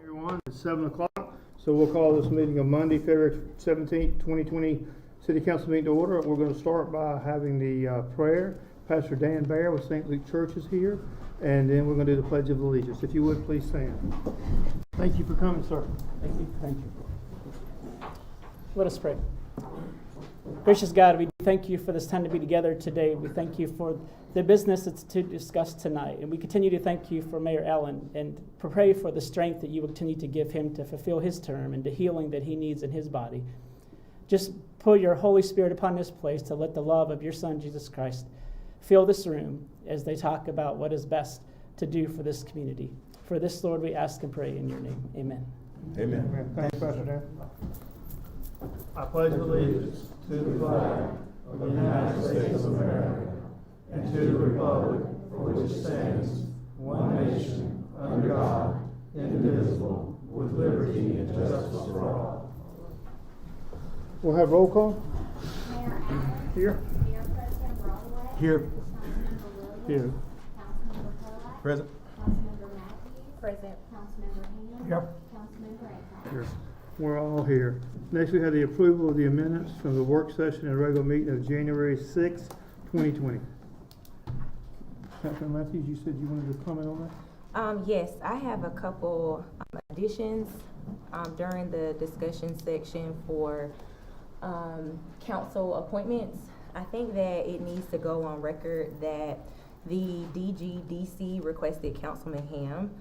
Everyone, it's 7 o'clock, so we'll call this meeting of Monday, February 17th, 2020 City Council meeting to order. We're going to start by having the prayer. Pastor Dan Bear with St. Luke Church is here, and then we're going to do the Pledge of Allegiance. If you would, please stand. Thank you for coming, sir. Thank you. Thank you. Let us pray. Gracious God, we thank you for this time to be together today. We thank you for the business that's to discuss tonight. And we continue to thank you for Mayor Allen and pray for the strength that you will continue to give him to fulfill his term and the healing that he needs in his body. Just put your Holy Spirit upon this place to let the love of your Son, Jesus Christ, fill this room as they talk about what is best to do for this community. For this, Lord, we ask and pray in your name. Amen. Amen. Amen. Thank you, Pastor Dan. I pledge allegiance to the flag of the United States of America and to the republic for which it stands, one nation, under God, indivisible, with liberty and justice for all. We'll have roll call. Mayor Allen. Here. Mayor President Broadway. Here. Councilmember Williams. Here. Councilmember Pollack. Present. Councilmember Matthews. Present. Councilmember Ham. Here. Councilmember Akron. Here. We're all here. Next, we have the approval of the amendments from the work session and regular meeting of January 6, 2020. Councilman Matthews, you said you wanted to comment on that? Yes, I have a couple additions during the discussion section for council appointments. I think that it needs to go on record that the DGDC requested Councilman Ham.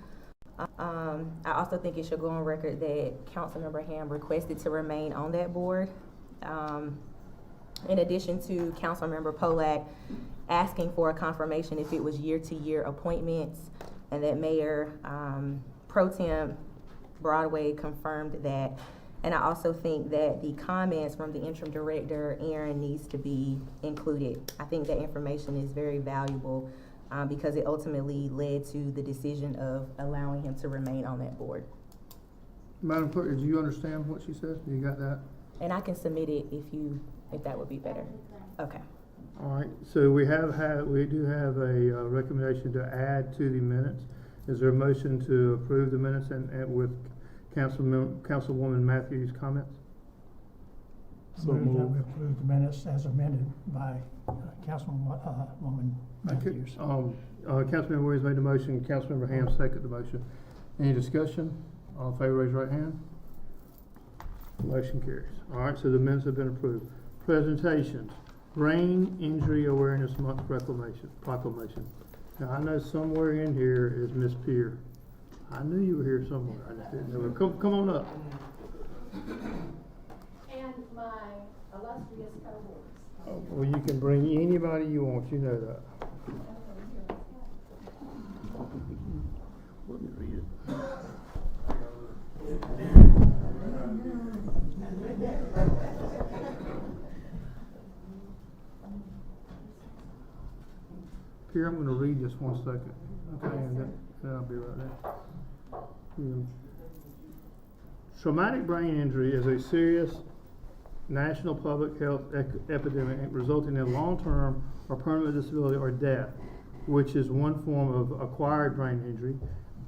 I also think it should go on record that Councilmember Ham requested to remain on that board. In addition to Councilmember Pollack asking for a confirmation if it was year-to-year appointments, and that Mayor Pro Tem Broadway confirmed that. And I also think that the comments from the interim director, Aaron, needs to be included. I think that information is very valuable because it ultimately led to the decision of allowing him to remain on that board. Madam Clerk, did you understand what she said? You got that? And I can submit it if that would be better. Okay. All right, so we do have a recommendation to add to the minutes. Is there a motion to approve the minutes and with Councilwoman Matthews' comments? So move that we approve the minutes as amended by Councilwoman Matthews. Councilmember Williams made the motion, Councilmember Ham seconded the motion. Any discussion? All in favor, raise your right hand. Motion carries. All right, so the minutes have been approved. Presentations. Brain Injury Awareness Month proclamation. Now, I know somewhere in here is Miss Peer. I knew you were here somewhere. I just didn't know her. Come on up. And my illustrious cohorts. Oh, well, you can bring anybody you want. You know that. Let me read it. Here, I'm going to read just one second. Okay, and then I'll be right there. Traumatic brain injury is a serious national public health epidemic resulting in long-term or permanent disability or death, which is one form of acquired brain injury.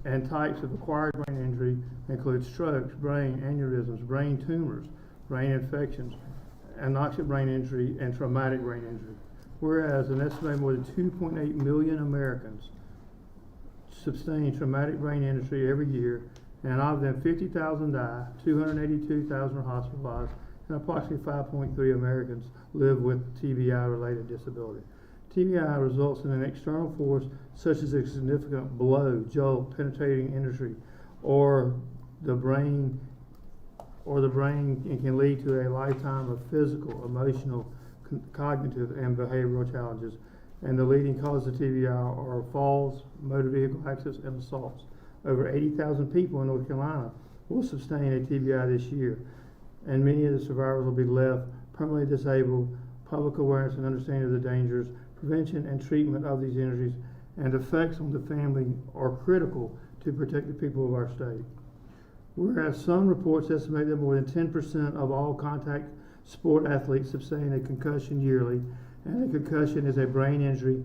And types of acquired brain injury include strokes, brain aneurysms, brain tumors, brain infections, anoxic brain injury, and traumatic brain injury. Whereas an estimated more than 2.8 million Americans sustain traumatic brain injury every year, and of them 50,000 die, 282,000 are hospitalized, and approximately 5.3 Americans live with TBI-related disability. TBI results in an external force such as a significant blow, jolt, penetrating injury, or the brain, and can lead to a lifetime of physical, emotional, cognitive, and behavioral challenges. And the leading causes of TBI are falls, motor vehicle accidents, and assaults. Over 80,000 people in North Carolina will sustain a TBI this year, and many of the survivors will be left permanently disabled. Public awareness and understanding of the dangers, prevention and treatment of these injuries, and effects on the family are critical to protect the people of our state. Whereas some reports estimate that more than 10% of all contact sport athletes sustain a concussion yearly, and a concussion is a brain injury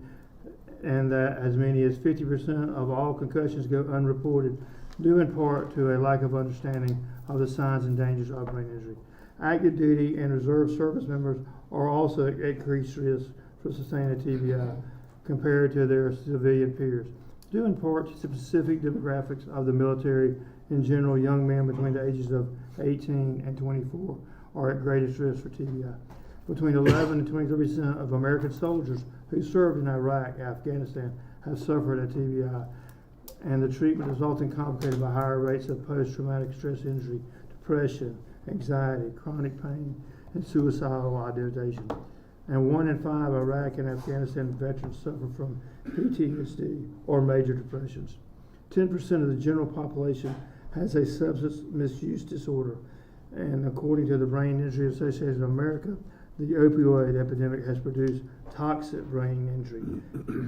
and that as many as 50% of all concussions go unreported, due in part to a lack of understanding of the signs and dangers of brain injury. Active duty and reserve service members are also at increased risk for sustaining a TBI compared to their civilian peers, due in part to specific demographics of the military. In general, young men between the ages of 18 and 24 are at greatest risk for TBI. Between 11 and 23% of American soldiers who served in Iraq, Afghanistan, have suffered a TBI, and the treatment is often complicated by higher rates of post-traumatic stress injury, depression, anxiety, chronic pain, and suicidal ideation. And 1 in 5 Iraq and Afghanistan veterans suffer from PTSD or major depressions. 10% of the general population has a substance misuse disorder, and according to the Brain Injury Association of America, the opioid epidemic has produced toxic brain injury,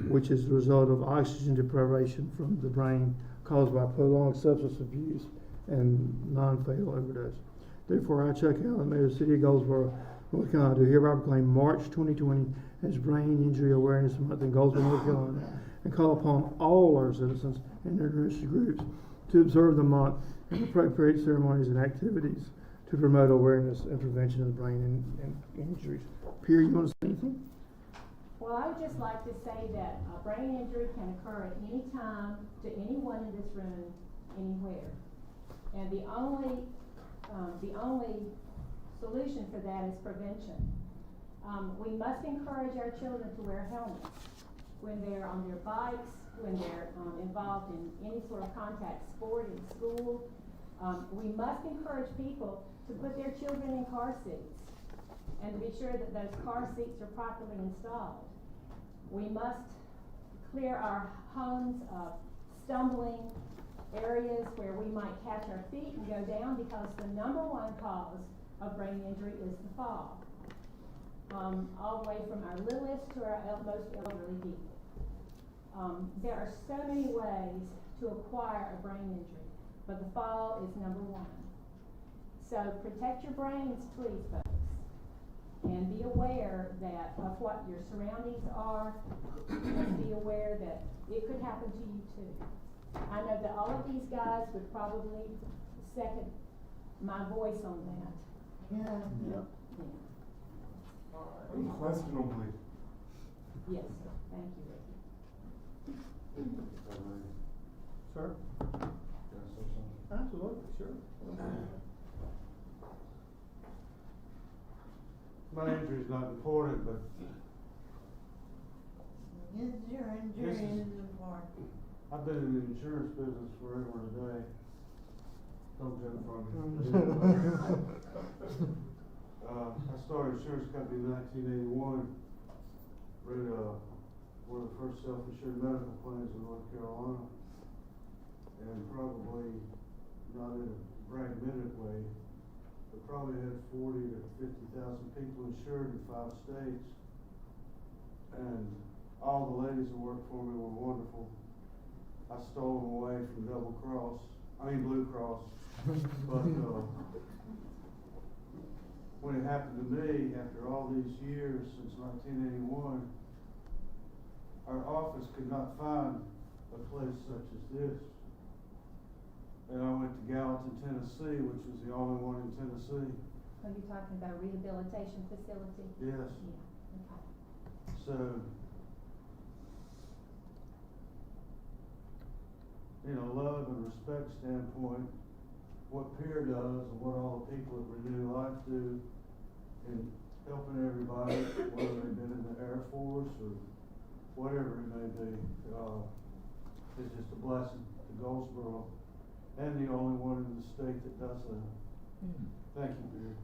which is the result of oxygen deprivation from the brain caused by prolonged substance abuse and non-fatal overdose. Therefore, I, Chuck Allen, Mayor of the City of Goldsboro, North Carolina, do hereby proclaim March 2020 as Brain Injury Awareness Month in Goldsboro, North Carolina, and call upon all our citizens and interested groups to observe the month and appropriate ceremonies and activities to promote awareness and prevention of brain injuries. Pierre, you want to say anything? Well, I would just like to say that brain injury can occur at any time to anyone in this room, anywhere. And the only solution for that is prevention. We must encourage our children to wear helmets when they're on their bikes, when they're involved in any sort of contact sport in school. We must encourage people to put their children in car seats and to be sure that those car seats are properly installed. We must clear our homes of stumbling areas where we might catch our feet and go down, because the #1 cause of brain injury is the fall. All the way from our littlest to our most elderly people. There are so many ways to acquire a brain injury, but the fall is #1. So protect your brains, please, folks, and be aware of what your surroundings are, and be aware that it could happen to you too. I know that all of these guys would probably second my voice on that. Yeah. Unquestionably. Yes, sir. Thank you, Ricky. Sir? Absolutely, sure. My injury is not important, but Yes, your injury This is- is important. I've been in the insurance business forever and a day. Don't jump from me. I started an insurance company in 1981. Wrote one of the first self-insured medical plans in North Carolina. And probably, not in a fragmented way, but probably had 40 to 50,000 people insured in 5 states. And all the ladies that worked for me were wonderful. I stole them away from Blue Cross. But when it happened to me, after all these years, since 1981, our office could not find a place such as this. And I went to Gallatin, Tennessee, which was the only one in Tennessee. Are you talking about a rehabilitation facility? Yes. Yeah, okay. So, love and respect standpoint, what Peer does and what all the people at Renew Life do in helping everybody, whether they've been in the Air Force or whatever it may be, is just a blessing to Goldsboro, and the only one in the state that does that. Thank you, Peer.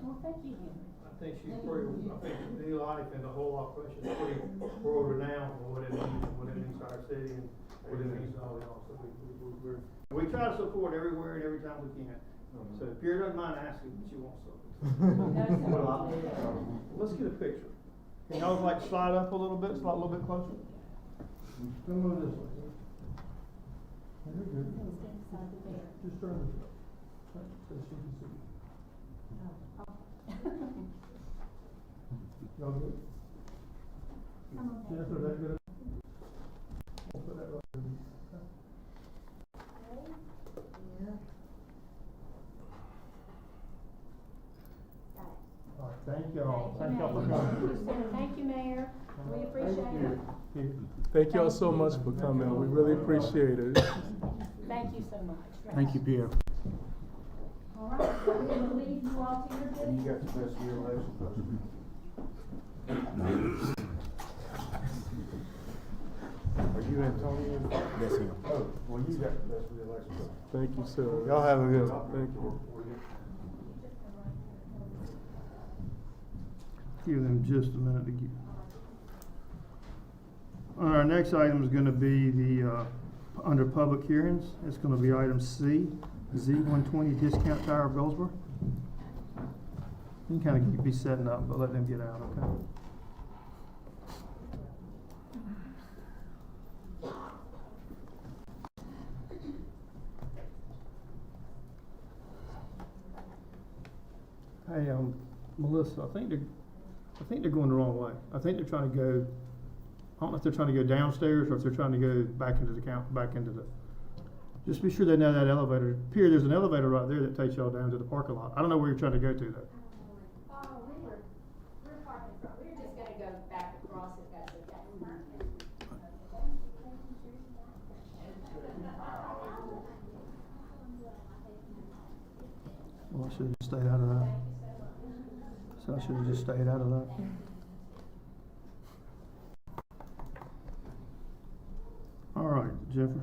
Well, thank you, Henry. I think she's pretty, I think New Life and the whole operation is pretty world renowned for what it means to our city and what it means to all y'all. So we try to support everywhere and every time we can. So if Pierre doesn't mind asking, but she wants something. Let's get a picture. Can y'all slide up a little bit, slide a little bit closer? Come on this way. You're good. Just turn this up. So she can see. Y'all good? Come on, Jennifer, that good? y'all. Thank Thank y'all for you, coming. Mayor. Thank you, Mayor. We appreciate it. Thank y'all so much for coming. We really appreciate it. Thank you so much. Thank you, Pierre. All right, so we're gonna leave you all to your And you business. got the best reelection person. Are you Antonio? That's him. Oh, well, you got the best reelection person. Thank you, sir. Y'all have a good one. Thank you. Give them just a minute to get. Our next item is gonna be the, under public hearings, it's gonna be item C, Z120 discount tire of Goldsboro. You can kinda be setting up, but let them get out, okay? Hey, Melissa, I think they're going the wrong way. I think they're trying to go, I don't know if they're trying to go downstairs or if they're trying to go back into the, just be sure they know that elevator. Pierre, there's an elevator right there that takes y'all down to the parking lot. I don't know where you're trying to go to though. We're parking, we're just gonna go back across if that's okay. Well, I should have stayed out of that. So I should have just stayed out of that. All right, Jennifer.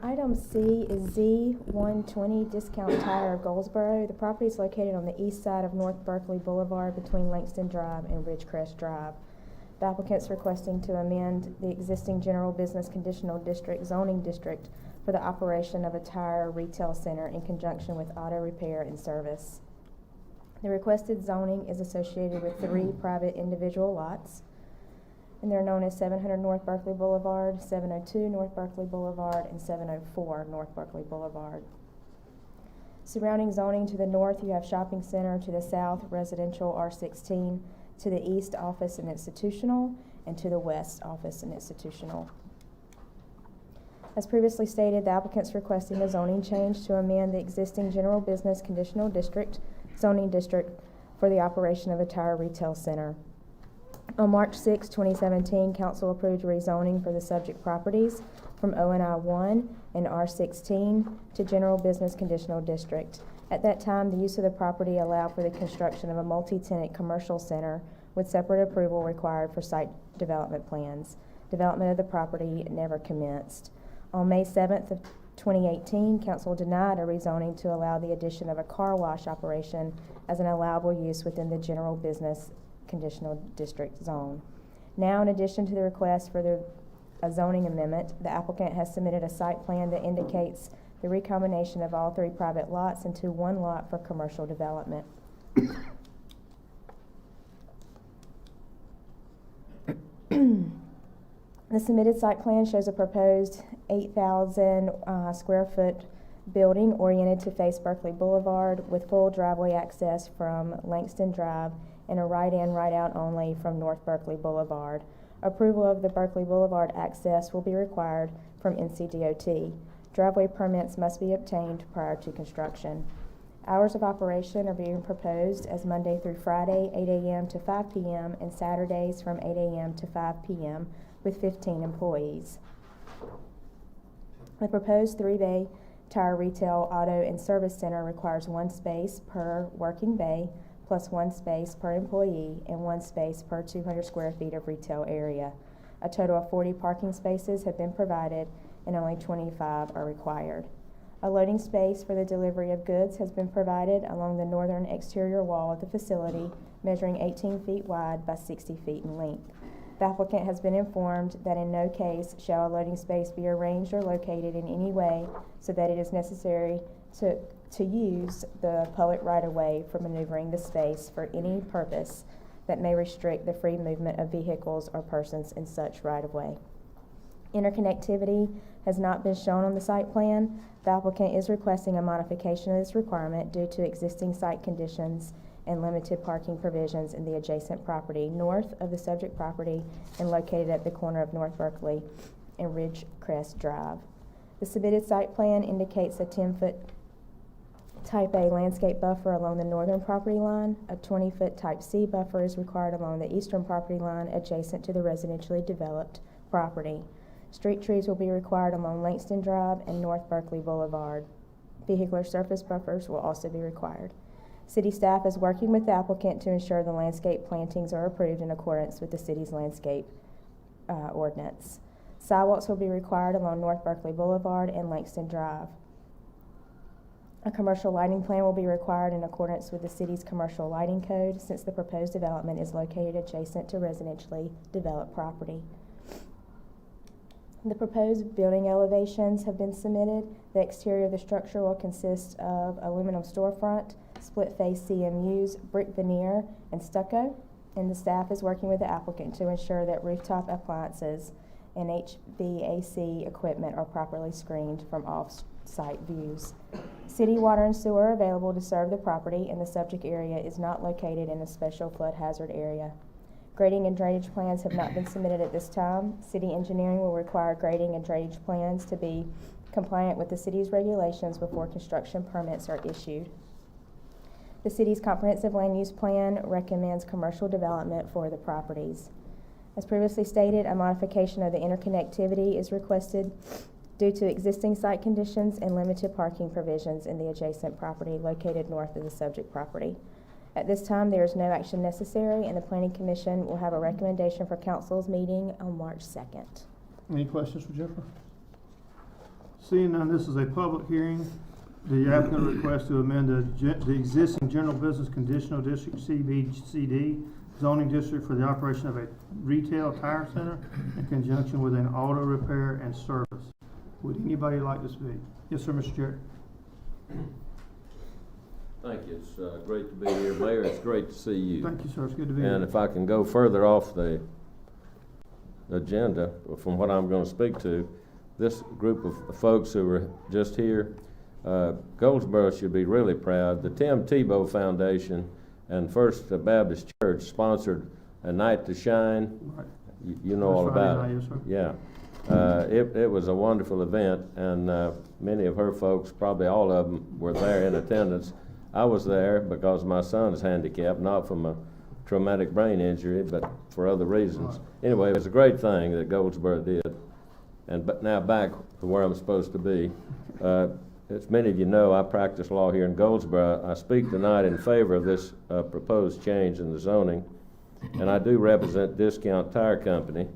Item C is Z120 Discount Tire of Goldsboro. The property is located on the east side of North Berkeley Boulevard between Langston Drive and Ridgecrest Drive. The applicant's requesting to amend the existing general business conditional district zoning district for the operation of a tire retail center in conjunction with auto repair and service. The requested zoning is associated with 3 private individual lots, and they're known as 700 North Berkeley Boulevard, 702 North Berkeley Boulevard, and 704 North Berkeley Boulevard. Surrounding zoning: to the north you have shopping center, to the south residential R16, to the east office and institutional, and to the west office and institutional. As previously stated, the applicant's requesting a zoning change to amend the existing general business conditional district zoning district for the operation of a tire retail center. On March 6, 2017, Council approved rezoning for the subject properties from ONI 1 and R16 to General Business Conditional District. At that time, the use of the property allowed for the construction of a multi-tenant commercial center with separate approval required for site development plans. Development of the property never commenced. On May 7th of 2018, Council denied a rezoning to allow the addition of a car wash operation as an allowable use within the General Business Conditional District zone. Now, in addition to the request for a zoning amendment, the applicant has submitted a site plan that indicates the recombination of all 3 private lots into 1 lot for commercial development. The submitted site plan shows a proposed 8,000 square foot building oriented to face Berkeley Boulevard with full driveway access from Langston Drive and a right-in, right-out only from North Berkeley Boulevard. Approval of the Berkeley Boulevard access will be required from NCDOT. Driveway permits must be obtained prior to construction. Hours of operation are being proposed as Monday through Friday, 8 a.m. to 5 p.m., and Saturdays from 8 a.m. to 5 p.m. with 15 employees. The proposed 3-bay tire retail, auto, and service center requires 1 space per working bay, plus 1 space per employee and 1 space per 200 square feet of retail area. A total of 40 parking spaces have been provided and only 25 are required. A loading space for the delivery of goods has been provided along the northern exterior wall of the facility, measuring 18 feet wide by 60 feet in length. The applicant has been informed that in no case shall a loading space be arranged or located in any way so that it is necessary to use the public right-of-way for maneuvering the space for any purpose that may restrict the free movement of vehicles or persons in such right-of-way. Interconnectivity has not been shown on the site plan. The applicant is requesting a modification of this requirement due to existing site conditions and limited parking provisions in the adjacent property north of the subject property and located at the corner of North Berkeley and Ridgecrest Drive. The submitted site plan indicates a 10-foot Type A landscape buffer along the northern property line. A 20-foot Type C buffer is required along the eastern property line adjacent to the residentially developed property. Street trees will be required along Langston Drive and North Berkeley Boulevard. Vehicular surface buffers will also be required. City staff is working with the applicant to ensure the landscape plantings are approved in accordance with the city's landscape ordinance. Sidewalks will be required along North Berkeley Boulevard and Langston Drive. A commercial lighting plan will be required in accordance with the city's commercial lighting code, since the proposed development is located adjacent to residentially developed property. The proposed building elevations have been submitted. The exterior of the structure will consist of aluminum storefront, split-face CMUs, brick veneer, and stucco. And the staff is working with the applicant to ensure that rooftop appliances and HVAC equipment are properly screened from off-site views. City water and sewer are available to serve the property, and the subject area is not located in a special flood hazard area. Grading and drainage plans have not been submitted at this time. City engineering will require grading and drainage plans to be compliant with the city's regulations before construction permits are issued. The city's comprehensive land use plan recommends commercial development for the properties. As previously stated, a modification of the interconnectivity is requested due to existing site conditions and limited parking provisions in the adjacent property located north of the subject property. At this time, there is no action necessary, and the Planning Commission will have a recommendation for council's meeting on March 2nd. Any questions for Jennifer? Seeing none, this is a public hearing. The applicant requests to amend the existing general business conditional district CBCD zoning district for the operation of a retail tire center in conjunction with an auto repair and service. Would anybody like to speak? Yes, sir, Mr. Jarrett. Thank you. It's great to be here, Mayor. It's great to see you. Thank you, sir. It's good to be here. And if I can go further off the agenda from what I'm going to speak to, this group of folks who were just here, Goldsboro should be really proud. The Tim Tebow Foundation and First Baptist Church sponsored a Night to Shine. Right. You know all about it. Yes, sir. Yeah. It was a wonderful event, and many of her folks, probably all of them, were there in attendance. I was there because my son is handicapped, not from a traumatic brain injury, but for other reasons. Right. Anyway, it was a great thing that Goldsboro did. But now back to where I'm supposed to be. As many of you know, I practice law here in Goldsboro. I speak tonight in favor of this proposed change in the zoning, and I do represent Discount Tire Company.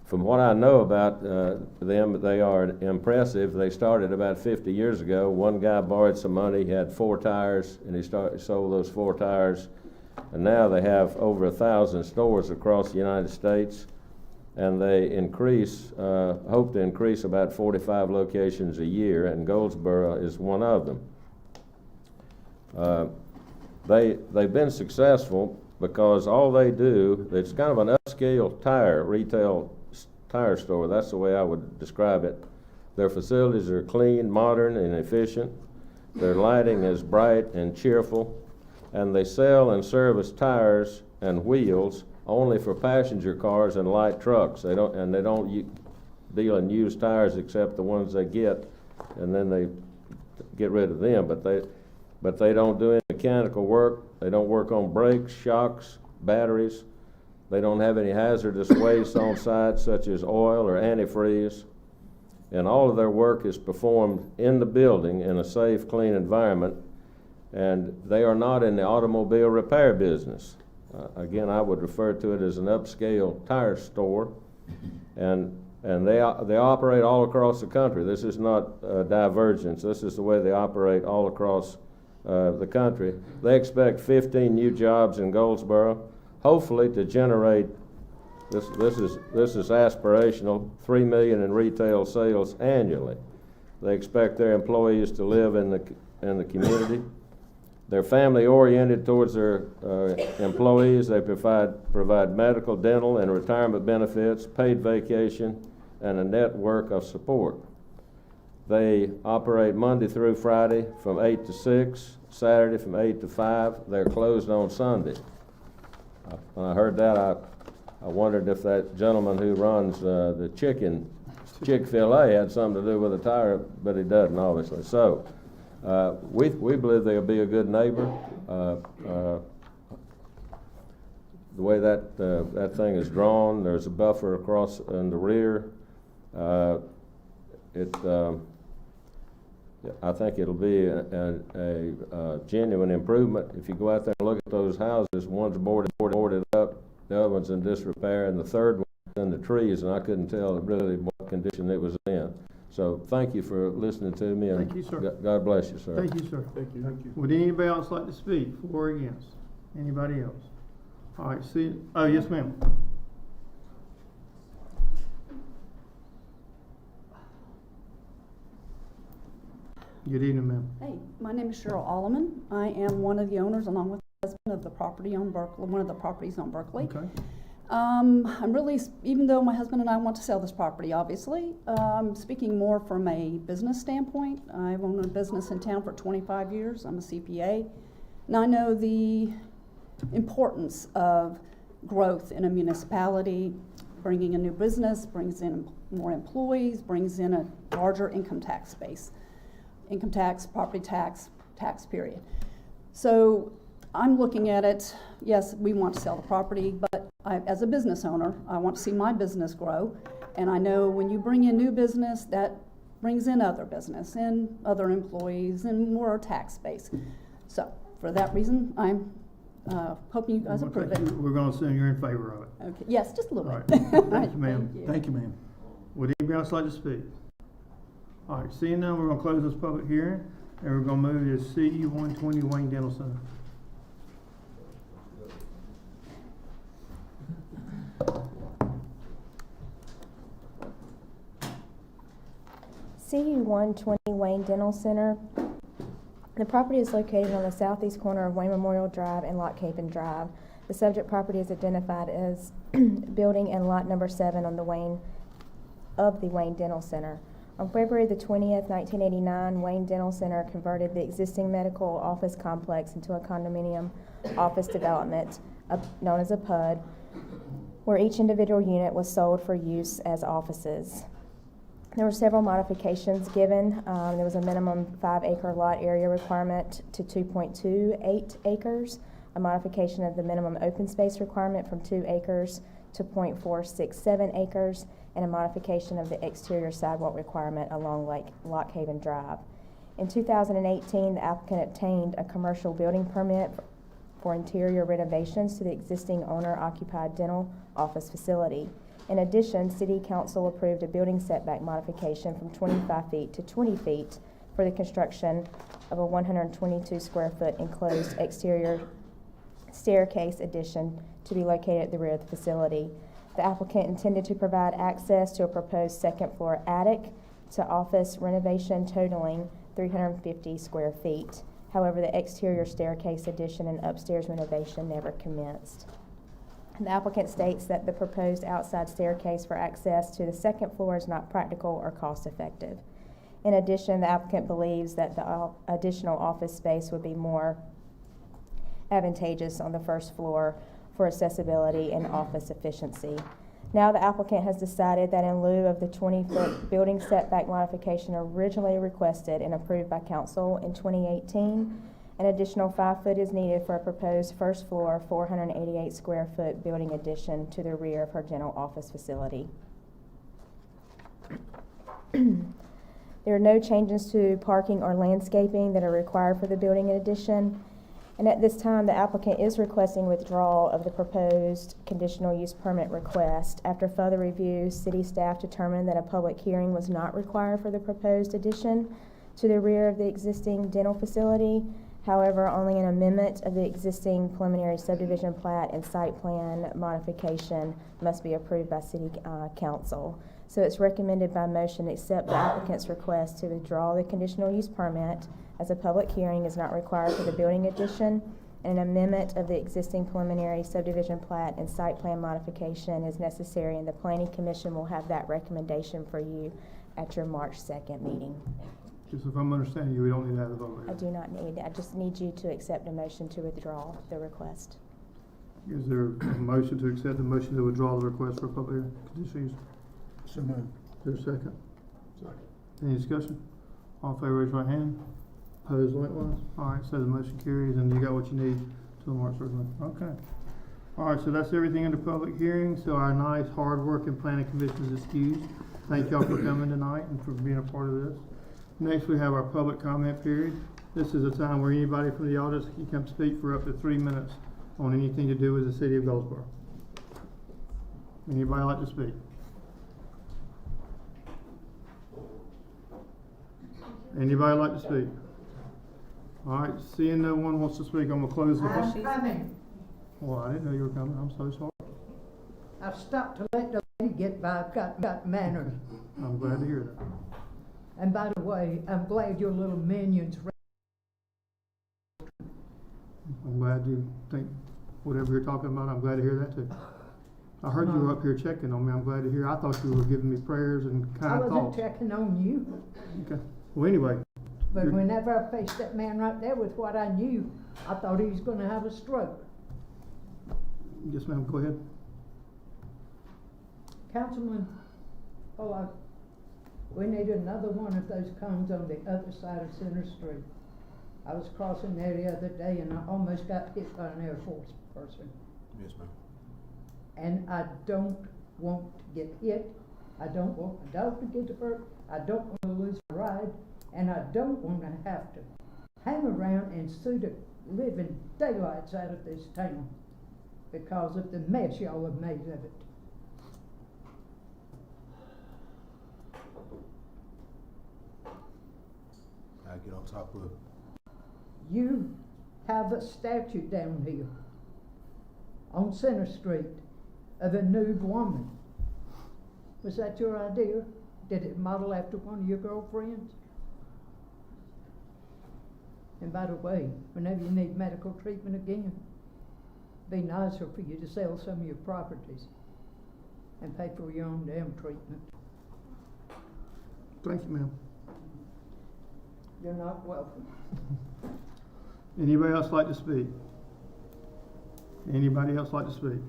From what I know about them, they are impressive. They started about 50 years ago. One guy borrowed some money, he had 4 tires, and he sold those 4 tires. And now they have over 1,000 stores across the United States, and they hope to increase about 45 locations a year, and Goldsboro is one of them. They've been successful because all they do, it's kind of an upscale retail tire store. That's the way I would describe it. Their facilities are clean, modern, and efficient. Their lighting is bright and cheerful, and they sell and service tires and wheels only for passenger cars and light trucks. They don't deal in used tires except the ones they get, and then they get rid of them. But they don't do any mechanical work. They don't work on brakes, shocks, batteries. They don't have any hazardous waste on site, such as oil or antifreeze. And all of their work is performed in the building in a safe, clean environment. And they are not in the automobile repair business. Again, I would refer to it as an upscale tire store. And they operate all across the country. This is not divergence. This is the way they operate all across the country. They expect 15 new jobs in Goldsboro, hopefully to generate, this is aspirational, $3 million in retail sales annually. They expect their employees to live in the community. They're family oriented towards their employees. They provide medical, dental, and retirement benefits, paid vacation, and a network of support. They operate Monday through Friday from 8 to 6, Saturday from 8 to 5. They're closed on Sunday. When I heard that, I wondered if that gentleman who runs the Chick-fil-A had something to do with the tire, but he doesn't, obviously. So We believe they'll be a good neighbor. The way that thing is drawn, there's a buffer across in the rear. I think it'll be a genuine improvement. If you go out there and look at those houses, one's boarded up, the other one's in disrepair, and the third one's in the trees, and I couldn't tell really what condition it was in. So thank you for listening to me, and Thank you, sir. God bless you, sir. Thank you, sir. Thank you. Thank you. Would anybody else like to speak for or against? Anybody else? All right, oh, yes, ma'am. Good evening, ma'am. Hey, my name is Cheryl Alleman. I am one of the owners, along with the husband, of the property on Berkeley, one of the properties on Berkeley. Okay. I'm really, even though my husband and I want to sell this property, obviously, speaking more from a business standpoint. I've owned a business in town for 25 years. I'm a CPA, and I know the importance of growth in a municipality. Bringing a new business brings in more employees, brings in a larger income tax base. Income tax, property tax, tax period. So I'm looking at it, yes, we want to sell the property, but as a business owner, I want to see my business grow. And I know when you bring in new business, that brings in other business and other employees and more tax base. So for that reason, I'm hoping you guys approve it. We're going to assume you're in favor of it. Okay. Yes, just a little All bit. right. Thank you, ma'am. Thank you. ma'am. Would anybody else like to speak? All right, seeing none, we're going to close this public hearing, and we're going to move to CE 120 Wayne Dental Center. CU 120 Wayne Dental Center. The property is located on the southeast corner of Wayne Memorial Drive and Lock Haven Drive. The subject property is identified as building and lot number 7 on the Wayne Dental Center. On February the 20th, 1989, Wayne Dental Center converted the existing medical office complex into a condominium office development known as a PUD, where each individual unit was sold for use as offices. There were several modifications given. There was a minimum 5-acre lot area requirement to 2.28 acres, a modification of the minimum open space requirement from 2 acres to 0.467 acres, and a modification of the exterior sidewalk requirement along Lock Haven Drive. In 2018, the applicant obtained a commercial building permit for interior renovations to the existing owner-occupied dental office facility. In addition, City Council approved a building setback modification from 25 feet to 20 feet for the construction of a 122 square foot enclosed exterior staircase addition to be located at the rear of the facility. The applicant intended to provide access to a proposed second floor attic to office renovation totaling 350 square feet. However, the exterior staircase addition and upstairs renovation never commenced. The applicant states that the proposed outside staircase for access to the second floor is not practical or cost effective. In addition, the applicant believes that the additional office space would be more advantageous on the first floor for accessibility and office efficiency. Now the applicant has decided that in lieu of the 20-foot building setback modification originally requested and approved by council in 2018, an additional 5 foot is needed for a proposed first floor 488 square foot building addition to the rear of her dental office facility. There are no changes to parking or landscaping that are required for the building addition. And at this time, the applicant is requesting withdrawal of the proposed conditional use permit request. After further review, city staff determined that a public hearing was not required for the proposed addition to the rear of the existing dental facility. However, only an amendment of the existing preliminary subdivision plat and site plan modification must be approved by city council. So it's recommended by motion to accept the applicant's request to withdraw the conditional use permit, as a public hearing is not required for the building addition, and an amendment of the existing preliminary subdivision plat and site plan modification is necessary, and the Planning Commission will have that recommendation for you at your March 2nd meeting. Just if I'm understanding you, we don't need to have a vote. I do not need, I just need you to accept a motion to withdraw the request. Is there a motion to accept the motion to withdraw the request for public conditional use? So moved. Is there a second? Second. Any discussion? All in favor, raise your right hand. Opposed likewise? All right, so the motion carries and you got what you need till March 31st. Okay. All right, so that's everything under public hearing. So our nice, hard-working planning commission is excused. Thank y'all for coming tonight and for being a part of this. Next, we have our public comment period. This is a time where anybody from the audience can come speak for up to 3 minutes on anything to do with the city of Goldsboro. Anybody like to speak? Anybody like to speak? All right, seeing no one wants to speak, I'm gonna close the. I'm coming. Well, I didn't know you were coming. I'm so sorry. I've stopped to let the lady get by. I've got manners. I'm glad to hear that. And by the way, I'm glad your little minions. I'm glad you think whatever you're talking about. I'm glad to hear that too. I heard you were up here checking on me. I'm glad to hear. I thought you were giving me prayers and I kind wasn't thoughts. checking on you, Okay. Well, anyway, but You're- whenever I faced that man right there with what I knew, I thought he was gonna have a stroke. yes, ma'am. Go ahead. Councilman, we need another one of those cones on the other side of Center Street. I was crossing there the other day and I almost got hit by an Air Force person. Yes, ma'am. And I don't want to get hit, I don't want my dog to get hurt, I don't want to lose a ride, and I don't want to have to hang around and sue the living daylights out of this town because of the mess y'all have made of it. I get on top of it. You have a statue down here on Center Street of a nude woman. Was that your idea? Did it model after one of your girlfriends? And by the way, whenever you need medical treatment again, be nicer for you to sell some of your properties and pay for your own damn treatment. Thank you, ma'am. You're not welcome. Anybody else like to speak? Anybody else like to speak?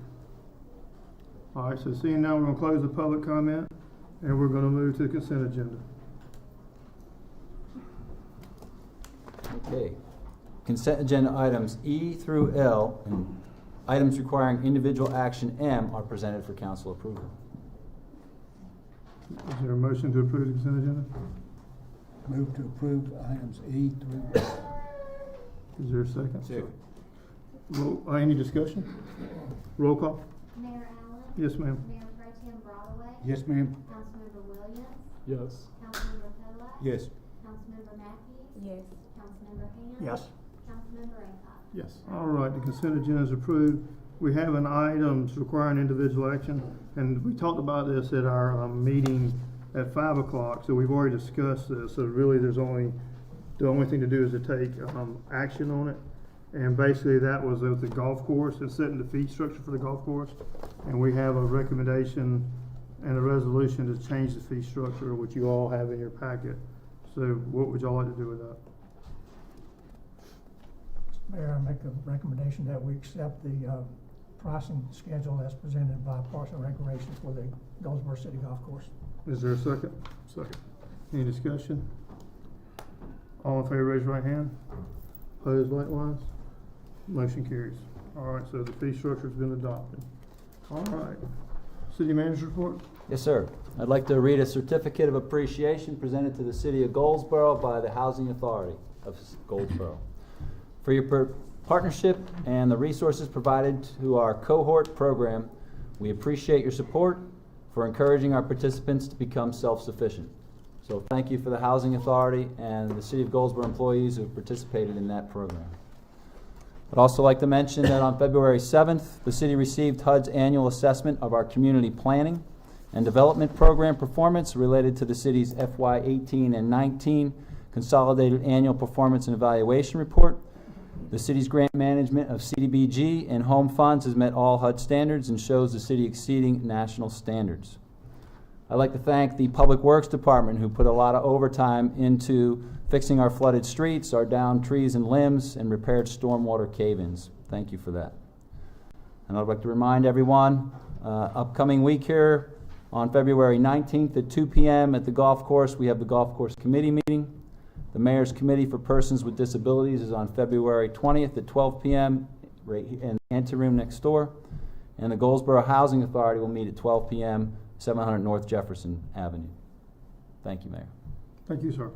All right, so seeing now, we're gonna close the public comment and we're gonna move to the consent agenda. Okay. Consent agenda items E through L and items requiring individual action M are presented for council approval. Is there a motion to approve the consent agenda? Move to approve items E through L. Is there a second? Second. Any discussion? Roll call? Mayor Allen? Yes, ma'am. Mayor Pro Tem Broadway? Yes, ma'am. Councilmember Williams? Yes. Councilmember Pollack? Yes. Councilmember Matthews? Yes. Councilmember Ham? Yes. Councilmember Aycock? Yes. All right, the consent agenda is approved. We have an item requiring individual action, and we talked about this at our meeting at 5 o'clock, so we've already discussed this. So really, the only thing to do is to take action on it. And basically, that was with the golf course and setting the fee structure for the golf course. And we have a recommendation and a resolution to change the fee structure, which you all have in your packet. So what would y'all like to do with that? Mayor, I make a recommendation that we accept the pricing schedule as presented by Parks and Recreation for the Goldsboro City Golf Course. Is there a second? Second. Any discussion? All in favor, raise your right hand. Opposed likewise? Motion carries. All right, so the fee structure's been adopted. All right. City manager's report? Yes, sir. I'd like to read a certificate of appreciation presented to the city of Goldsboro by the Housing Authority of Goldsboro for your partnership and the resources provided to our cohort program. We appreciate your support for encouraging our participants to become self-sufficient. So thank you for the Housing Authority and the City of Goldsboro employees who have participated in that program. I'd also like to mention that on February 7th, the city received HUD's annual assessment of our community planning and development program performance related to the city's FY 18 and 19 Consolidated Annual Performance and Evaluation Report. The city's grant management of CDBG and home funds has met all HUD standards and shows the city exceeding national standards. I'd like to thank the Public Works Department who put a lot of overtime into fixing our flooded streets, our downed trees and limbs, and repaired stormwater cave-ins. Thank you for that. And I'd like to remind everyone, upcoming week here on February 19th at 2 p.m. at the golf course, we have the golf course committee meeting. The Mayor's Committee for Persons with Disabilities is on February 20th at 12 p.m. right in the anteroom next door. And the Goldsboro Housing Authority will meet at 12 p.m., 700 North Jefferson Avenue. Thank you, Mayor. Thank you, sir.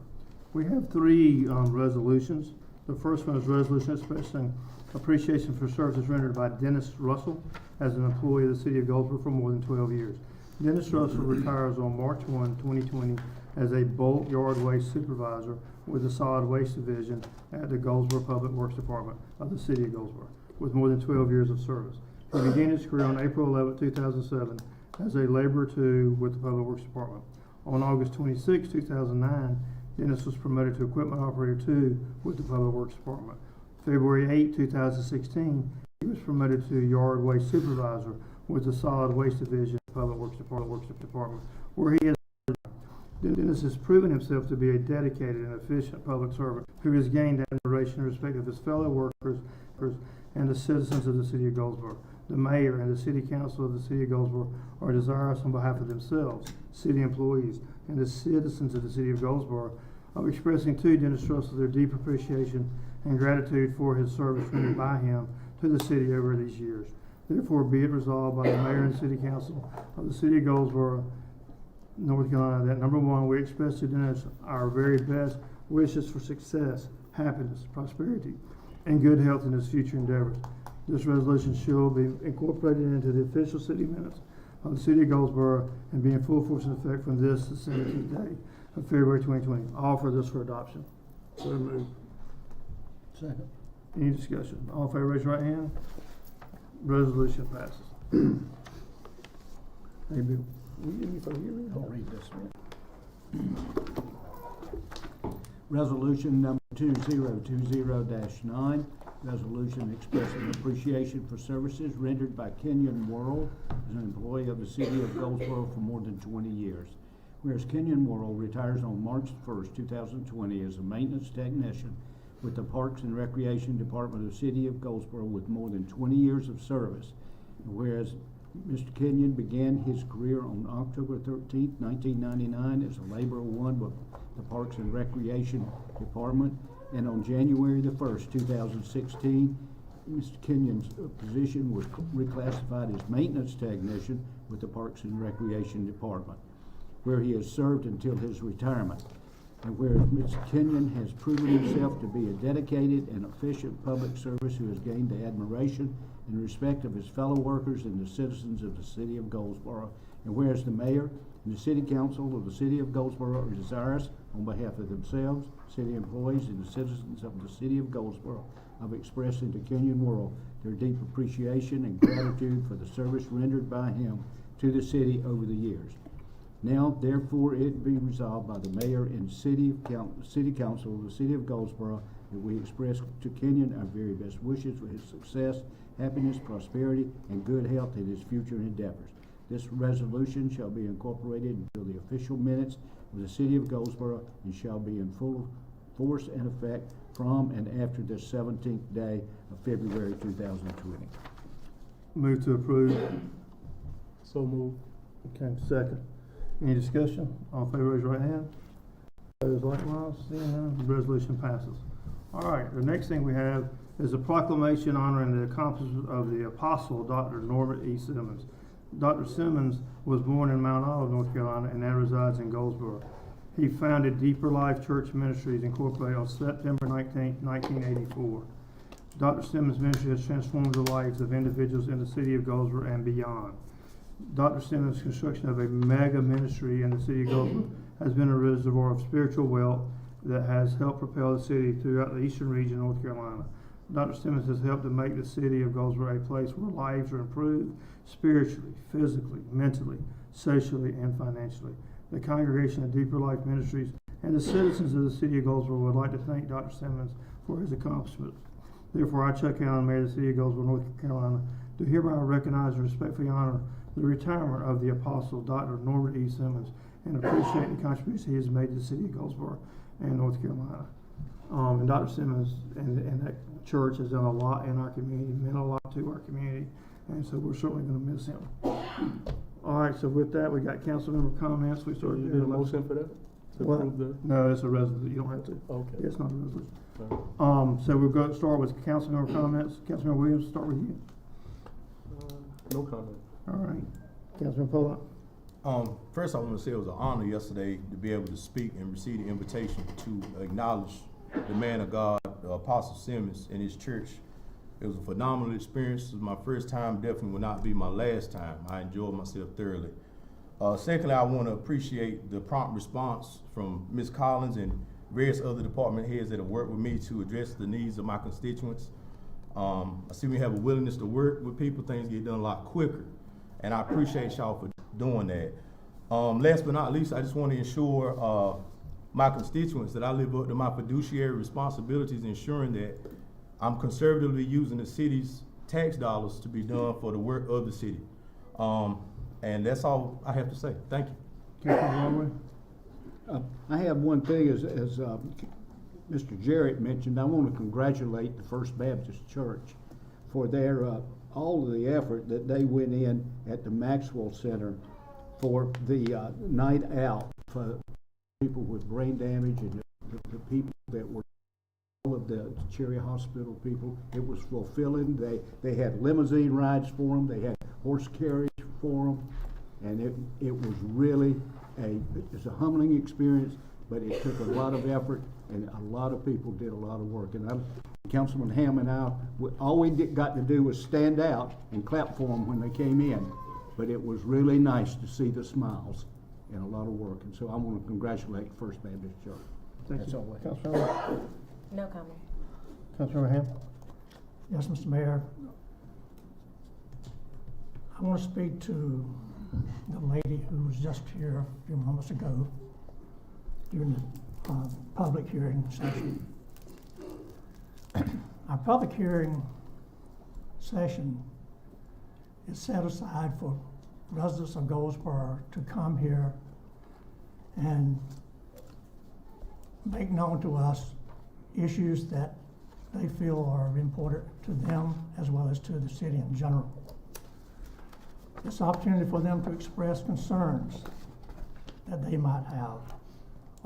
We have three resolutions. The first one is resolution expressing appreciation for services rendered by Dennis Russell as an employee of the City of Goldsboro for more than 12 years. Dennis Russell retires on March 1, 2020 as a bulk yard waste supervisor with the Solid Waste Division at the Goldsboro Public Works Department of the City of Goldsboro with more than 12 years of service. He began his career on April 11, 2007 as a laborer 2 with the Public Works Department. On August 26, 2009, Dennis was promoted to Equipment Operator 2 with the Public Works Department. February 8, 2016, he was promoted to Yard Waste Supervisor with the Solid Waste Division of the Public Works Department, where he has Dennis has proven himself to be a dedicated and efficient public servant who has gained admiration and respect of his fellow workers and the citizens of the City of Goldsboro. The Mayor and the City Council of the City of Goldsboro are desirous on behalf of themselves, city employees, and the citizens of the City of Goldsboro of expressing to Dennis Russell their deep appreciation and gratitude for his service rendered by him to the city over these years. Therefore, be it resolved by the Mayor and City Council of the City of Goldsboro, North Carolina, that number one, we express to Dennis our very best wishes for success, happiness, prosperity, and good health in his future endeavors. This resolution shall be incorporated into the official city minutes of the City of Goldsboro and be in full force and effect from this, the 17th day of February 2020. I'll offer this for adoption. So moved. Second. Any discussion? All in favor, raise your right hand. Resolution passes. Hey, Bill. I'll read this one. Resolution number 2020-9, resolution expressing appreciation for services rendered by Kenyon Worrell as an employee of the City of Goldsboro for more than 20 years. Whereas Kenyon Worrell retires on March 1st, 2020 as a maintenance technician with the Parks and Recreation Department of the City of Goldsboro with more than 20 years of service. And whereas Mr. Kenyon began his career on October 13, 1999 as a laborer 1 with the Parks and Recreation Department, and on January the 1st, 2016, Mr. Kenyon's position was reclassified as maintenance technician with the Parks and Recreation Department, where he has served until his retirement. And where Mr. Kenyon has proven himself to be a dedicated and efficient public service who has gained the admiration and respect of his fellow workers and the citizens of the City of Goldsboro. And whereas the Mayor and the City Council of the City of Goldsboro are desirous on behalf of themselves, city employees, and the citizens of the City of Goldsboro of expressing to Kenyon Worrell their deep appreciation and gratitude for the service rendered by him to the city over the years. Now, therefore, it be resolved by the Mayor and City Council of the City of Goldsboro that we express to Kenyon our very best wishes for his success, happiness, prosperity, and good health in his future endeavors. This resolution shall be incorporated into the official minutes of the City of Goldsboro and shall be in full force and effect from and after the 17th day of February 2020. Move to approve. So moved. Okay, second. Any discussion? All in favor, raise your right hand. Opposed likewise, seeing none, the resolution passes. All right, the next thing we have is a proclamation honoring the accomplishments of the Apostle Dr. Norbert E. Simmons. Dr. Simmons was born in Mount Olive, North Carolina, and now resides in Goldsboro. He founded Deeper Life Church Ministries, Incorporated, on September 19, 1984. Dr. Simmons' ministry has transformed the lives of individuals in the City of Goldsboro and beyond. Dr. Simmons' construction of a mega ministry in the City of Goldsboro has been a reservoir of spiritual wealth that has helped propel the city throughout the eastern region of North Carolina. Dr. Simmons has helped to make the City of Goldsboro a place where lives are improved spiritually, physically, mentally, socially, and financially. The congregation of Deeper Life Ministries and the citizens of the City of Goldsboro would like to thank Dr. Simmons for his accomplishments. Therefore, I, Chuck Allen, Mayor of the City of Goldsboro, North Carolina, do hereby recognize and respectfully honor the retirement of the Apostle Dr. Norbert E. Simmons and appreciate the contributions he has made to the City of Goldsboro and North Carolina. And Dr. Simmons and that church has done a lot in our community, meant a lot to our community, and so we're certainly going to miss him. All right, so with that, we got council member comments. We started You doing need a motion for that? To Well, approve the, no, it's a resolution, you don't have to. okay. It's not a resolution. Sorry. So we'll go start with council member comments. Councilmember Williams, start with you. No comment. All right. Councilmember Pollock. First I want to say it was an honor yesterday to be able to speak and receive the invitation to acknowledge the man of God, Apostle Simmons, in his church. It was a phenomenal experience. It was my first time, definitely will not be my last time. I enjoyed myself thoroughly. Secondly, I want to appreciate the prompt response from Ms. Collins and various other department heads that have worked with me to address the needs of my constituents. I see we have a willingness to work with people, things get done a lot quicker, and I appreciate y'all for doing that. Last but not least, I just want to ensure my constituents that I live up to my fiduciary responsibilities, ensuring that I'm conservatively using the city's tax dollars to be done for the work of the city. And that's all I have to say. Thank you. Councilmember Longway. I have one thing, as Mr. Jarrett mentioned, I want to congratulate the First Baptist Church for their, all of the effort that they went in at the Maxwell Center for the night out for people with brain damage and the people that were, all of the Cherry Hospital people. It was fulfilling. They had limousine rides for them. They had horse carriage for them. And it was really it's a humbling experience, but it took a lot of effort, and a lot of people did a lot of work. And Councilman Ham and I, all we got to do was stand out and clap for them when they came in. But it was really nice to see the smiles and a lot of work. And so I want to congratulate First Baptist Church. Thank you. Councilmember. No comment. Councilmember Ham. Yes, Mr. Mayor. I want to speak to the lady who was just here a few moments ago during the public hearing session. Our public hearing session is set aside for residents of Goldsboro to come here and make known to us issues that they feel are important to them as well as to the city in general. It's an opportunity for them to express concerns that they might have,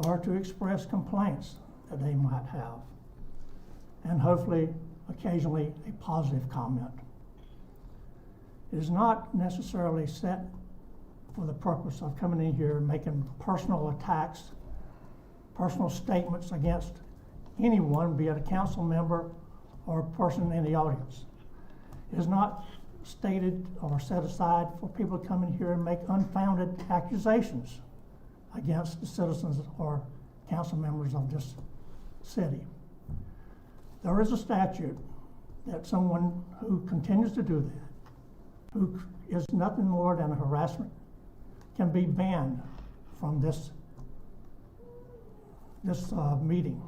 or to express complaints that they might have, and hopefully, occasionally, a positive comment. It is not necessarily set for the purpose of coming in here and making personal attacks, personal statements against anyone, be it a council member or a person in the audience. It is not stated or set aside for people to come in here and make unfounded accusations against the citizens or council members of this city. There is a statute that someone who continues to do that, who is nothing more than a harassment, can be banned from this meeting.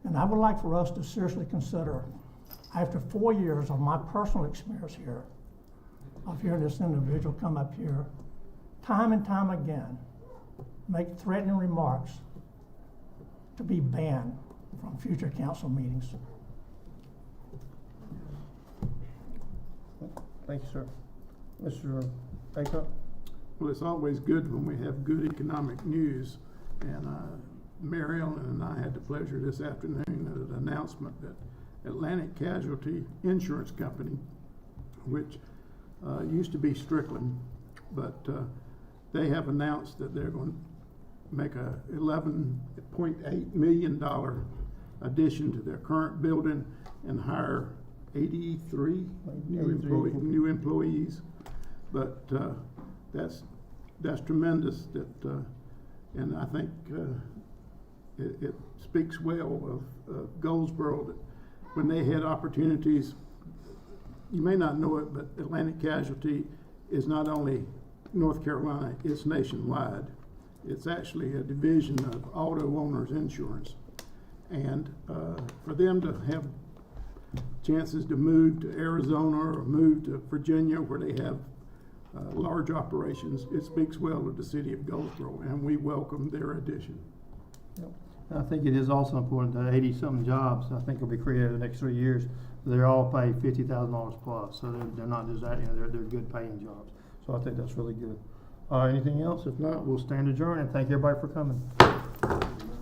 And I would like for us to seriously consider, after 4 years of my personal experience here, of hearing this individual come up here, time and time again, make threatening remarks, to be banned from future council meetings. Thank you, sir. Mr. Aycock? Well, it's always good when we have good economic news, and Mary Ellen and I had the pleasure this afternoon of an announcement that Atlantic Casualty Insurance Company, which used to be Strickland, but they have announced that they're going to make a $11.8 million addition to their current building and hire 83 new employees. But that's tremendous. And I think it speaks well of Goldsboro that when they had opportunities, you may not know it, but Atlantic Casualty is not only North Carolina, it's nationwide. It's actually a division of auto owners insurance. And for them to have chances to move to Arizona or move to Virginia where they have large operations, it speaks well of the city of Goldsboro, and we welcome their addition. I think it is also important that 80-something jobs, I think, will be created in the next 3 years. They're all paid $50,000 plus, so they're not just that, they're good paying jobs. So I think that's really good. Anything else? If not, we'll stand adjourned, and thank everybody for coming.